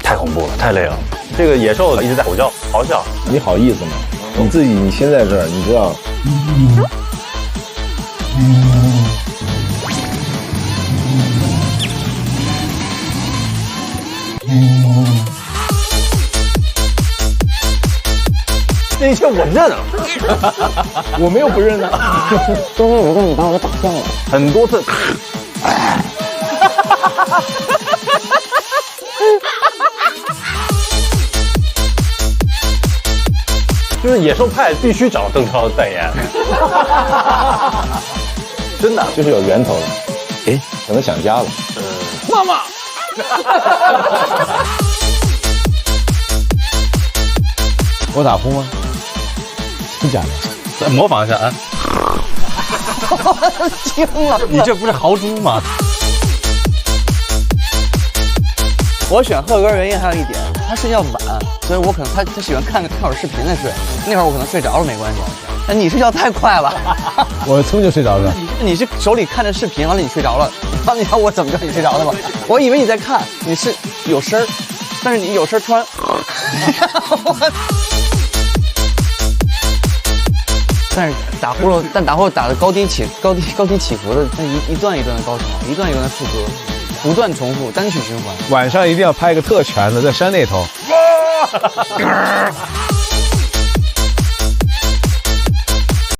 太恐怖了，太累了。这个野兽一直在吼叫、咆哮，你好意思吗？你自己，你先在这儿，你知道。这一切我认了，我没有不认啊。中间有个你把我给打掉了，很多次。就是野兽派必须找邓超代言，真的就是有源头的。哎，可能想家了。妈妈。我打呼吗？真假的？来模仿一下啊！惊了！你这不是豪猪吗？我选贺哥原因还有一点，他睡觉晚，所以我可能他喜欢看会儿视频再睡，那会儿我可能睡着了没关系。但你睡觉太快了，我噌就睡着了。你是手里看着视频，完了你睡着了，然后你看我怎么知道你睡着了吗？我以为你在看，你是有声儿，但是你有声儿突然，但是打呼噜打的高低起伏的，那一段一段的高潮，一段一段的副歌，不断重复，单曲循环。晚上一定要拍个特全的，在山那头。